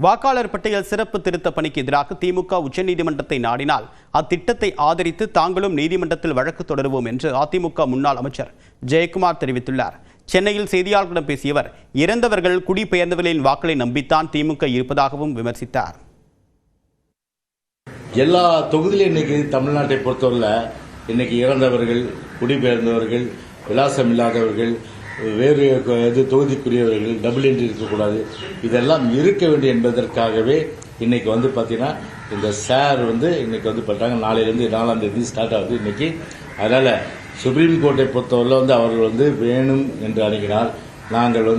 வாக்காளர் பட்டியல் சிறப்பு திருத்த பணிக்கு எதிராக திமுக உச்சநீதிமன்றத்தை நாடினால் அத்திட்டத்தை ஆதரித்து தாங்களும் நீதிமன்றத்தில் வழக்கு தொடருவோம் என்று அதிமுக முன்னாள் அமைச்சர் ஜெயக்குமார் தெரிவித்துள்ளார். சென்னையில் செய்தியாளர்களிடம் பேசியவர், இறந்தவர்கள் குடிபெயர்ந்தவர்களின் வாக்களை நம்பித்தான் திமுக இருப்பதாகவும் விமர்சித்தார். எல்லா தொகுதியிலும் இன்னைக்கு தமிழ்நாட்டை பொறுத்தவரை இன்னைக்கு இறந்தவர்கள், குடிபெயர்ந்தவர்கள், விலாசம் இல்லாதவர்கள், வேறு தொகுதிக்குரியவர்கள், டபுள் என்ட்ரி இருக்கக்கூடாது, இதெல்லாம் இருக்க வேண்டும் என்பதற்காகவே இன்னைக்கு பார்த்தீங்கன்னா இந்த சார் இன்னைக்கு பண்ணிட்டாங்க. நாளையிலேருந்து 4ஆம் தேதி ஸ்டார்ட் ஆகுது இன்னைக்கு. அதனால சுப்ரீம் கோர்ட்டை பொறுத்தவரை அவர்கள் வேணும் என்று அணுகினால் நாங்கள்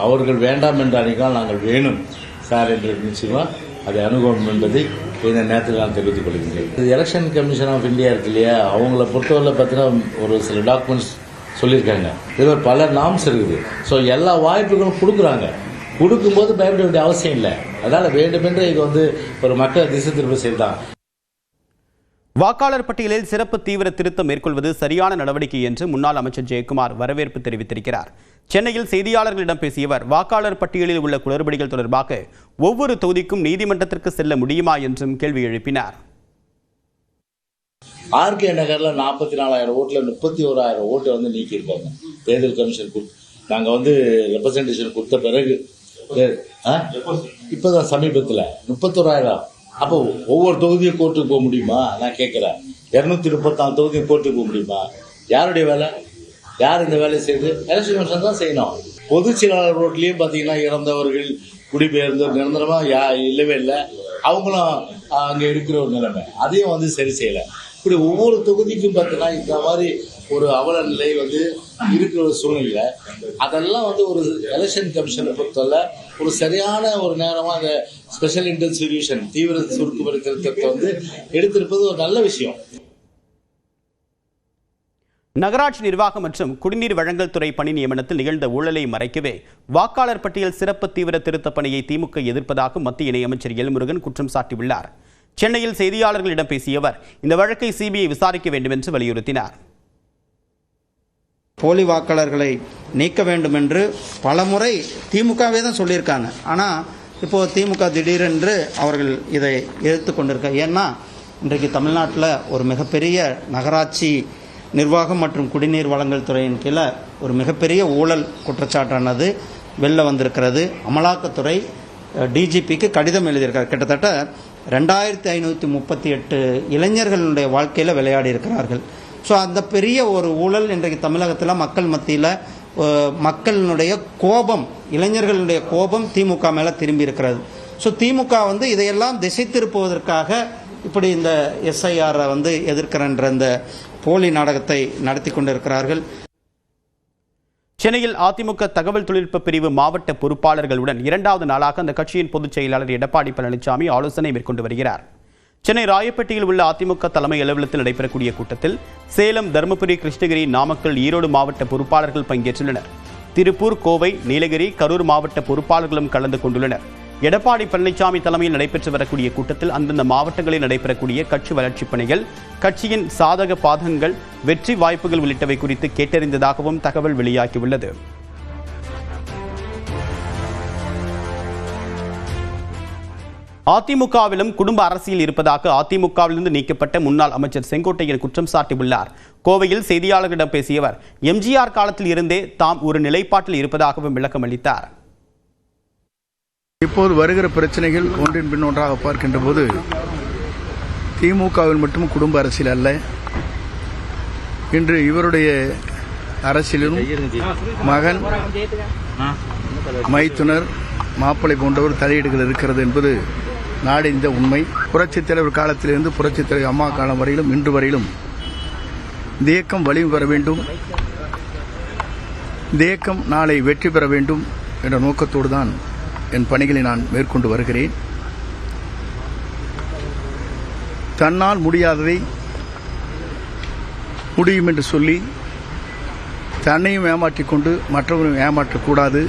அவர்கள் வேண்டாம் என்று அணுகினால் நாங்கள் வேணும் சார் என்று நிச்சயமா அதை அணுகணும் என்பதை இந்த நேரத்தில் நான் தெரிவித்துக் கொள்கின்றேன். எலெக்ஷன் கமிஷன் ஆஃப் இந்தியா இருக்கு இல்லையா, அவங்கள பொறுத்தவரை பார்த்தீங்கன்னா ஒரு சில டாக்குமெண்ட்ஸ் சொல்லியிருக்காங்க. இதில் பல நாம்ஸ் இருக்குது. ஸோ எல்லா வாய்ப்புகளும் கொடுக்குறாங்க. கொடுக்கும்போது பயப்பட வேண்டிய அவசியம் இல்லை. அதனால வேண்டுமென்று இது ஒரு மக்கள் திசை திரும்ப செய்தான். வாக்காளர் பட்டியலில் சிறப்பு தீவிர திருத்தம் மேற்கொள்வது சரியான நடவடிக்கை என்று முன்னாள் அமைச்சர் ஜெயக்குமார் வரவேற்பு தெரிவித்திருக்கிறார். சென்னையில் செய்தியாளர்களிடம் பேசியவர், வாக்காளர் பட்டியலில் உள்ள குளறுபடிகள் தொடர்பாக ஒவ்வொரு தொகுதிக்கும் நீதிமன்றத்திற்கு செல்ல முடியுமா என்றும் கேள்வி எழுப்பினார். ஆர்கே நகர்ல 44,000 ஓட்டுல 31,000 ஓட்டு நீக்கியிருக்காங்க. தேர்தல் கமிஷன் நாங்க ரெப்ரசன்டேஷன் கொடுத்த பிறகு இப்பதான் சமீபத்தில் 31,000. அப்போ ஒவ்வொரு தொகுதியும் கோர்ட்டுக்கு போக முடியுமா? நான் கேட்கிறேன். 234 தொகுதியும் கோர்ட்டுக்கு போக முடியுமா? யாருடைய வேலை? யார் இந்த வேலையை செய்து? எலெக்ஷன் கமிஷன் தான் செய்யணும். பொதுச் செயலாளர் ரோட்லயும் பாத்தீங்கன்னா இறந்தவர்கள், குடிபெயர்ந்தவர் நிரந்தரமா இல்லவே இல்லை. அவங்களும் அங்க இருக்கிற ஒரு நிலைமை, அதையும் சரி செய்யல. இப்படி ஒவ்வொரு தொகுதிக்கும் பார்த்தீங்கன்னா இந்த மாதிரி ஒரு அவல நிலை இருக்கிற ஒரு சூழ்நிலை. அதெல்லாம் ஒரு எலெக்ஷன் கமிஷனை பொறுத்தவரை ஒரு சரியான ஒரு நேரமா அந்த ஸ்பெஷல் இன்டென்சிவ் ரிவிஷன் தீவிர சுருக்குமுறை திருத்தத்தை எடுத்திருப்பது ஒரு நல்ல விஷயம். நகராட்சி நிர்வாகம் மற்றும் குடிநீர் வழங்கல் துறை பணி நியமனத்தில் நிகழ்ந்த ஊழலை மறைக்கவே வாக்காளர் பட்டியல் சிறப்பு தீவிர திருத்த பணியை திமுக எதிர்ப்பதாக மத்திய இணையமைச்சர் எல் முருகன் குற்றம் சாட்டியுள்ளார். சென்னையில் செய்தியாளர்களிடம் பேசிய அவர், இந்த வழக்கை சிபிஐ விசாரிக்க வேண்டும் என்று வலியுறுத்தினார். போலி வாக்காளர்களை நீக்க வேண்டும் என்று பலமுறை திமுகவே தான் சொல்லியிருக்காங்க. ஆனால் இப்போ திமுக திடீரென்று அவர்கள் இதை எதிர்த்து கொண்டிருக்காங்க. ஏன்னா இன்றைக்கு தமிழ்நாட்டில் ஒரு மிகப்பெரிய நகராட்சி நிர்வாகம் மற்றும் குடிநீர் வழங்கல் துறையின் கீழே ஒரு மிகப்பெரிய ஊழல் குற்றச்சாட்டானது வெளில வந்திருக்கிறது. அமலாக்கத்துறை டிஜிபிக்கு கடிதம் எழுதியிருக்கார். கிட்டத்தட்ட 2538 இளைஞர்களுடைய வாழ்க்கையில் விளையாடி இருக்கிறார்கள். ஸோ அந்த பெரிய ஒரு ஊழல் இன்றைக்கு தமிழகத்தில் மக்கள் மத்தியில் மக்களினுடைய கோபம், இளைஞர்களுடைய கோபம் திமுக மேலே திரும்பி இருக்கிறது. ஸோ திமுக இதையெல்லாம் திசை திருப்புவதற்காக இப்படி இந்த எஸ்ஐஆரை எதிர்க்கிறன்ற இந்த போலி நாடகத்தை நடத்தி கொண்டிருக்கிறார்கள். சென்னையில் அதிமுக தகவல் தொழில்நுட்ப பிரிவு மாவட்ட பொறுப்பாளர்களுடன் 2வது நாளாக அந்த கட்சியின் பொதுச் செயலாளர் எடப்பாடி பழனிசாமி ஆலோசனை மேற்கொண்டு வருகிறார். சென்னை ராயப்பேட்டையில் உள்ள அதிமுக தலைமை அலுவலகத்தில் நடைபெறக்கூடிய கூட்டத்தில் சேலம், தருமபுரி, கிருஷ்ணகிரி, நாமக்கல், ஈரோடு மாவட்ட பொறுப்பாளர்கள் பங்கேற்றுள்ளனர். திருப்பூர், கோவை, நீலகிரி, கரூர் மாவட்ட பொறுப்பாளர்களும் கலந்து கொண்டுள்ளனர். எடப்பாடி பழனிசாமி தலைமையில் நடைபெற்று வரக்கூடிய கூட்டத்தில் அந்தந்த மாவட்டங்களில் நடைபெறக்கூடிய கட்சி வளர்ச்சிப் பணிகள், கட்சியின் சாதக பாதகங்கள், வெற்றி வாய்ப்புகள் உள்ளிட்டவை குறித்து கேட்டறிந்ததாகவும் தகவல் வெளியாகியுள்ளது. அதிமுகவிலும் குடும்ப அரசியல் இருப்பதாக அதிமுகவிலிருந்து நீக்கப்பட்ட முன்னாள் அமைச்சர் செங்கோட்டையன் குற்றம் சாட்டியுள்ளார். கோவையில் செய்தியாளர்களிடம் பேசியவர், எம்ஜிஆர் காலத்தில் இருந்தே தாம் ஒரு நிலைப்பாட்டில் இருப்பதாகவும் விளக்கம் அளித்தார். இப்போது வருகிற பிரச்சனைகள் ஒன்றின் பின் ஒன்றாக பார்க்கின்ற போது திமுகவில் மட்டும் குடும்ப அரசியல் அல்ல, இன்று இவருடைய அரசியலிலும் மகன், மைத்துனர், மாப்பிள்ளை போன்றவர் தலையீடுகள் இருக்கிறது என்பது நாடறிந்த உண்மை. புரட்சித் தலைவர் காலத்திலிருந்து புரட்சித் தலைவர் அம்மா காலம் வரையிலும் இன்று வரையிலும் இந்த இயக்கம் வலிமை பெற வேண்டும், இந்த இயக்கம் நாளை வெற்றி பெற வேண்டும் என்ற நோக்கத்தோடு தான் என் பணிகளை நான் மேற்கொண்டு வருகிறேன். தன்னால் முடியாததை முடியும் என்று சொல்லி தன்னையும் ஏமாற்றிக் கொண்டு மற்றவரையும் ஏமாற்றக்கூடாது.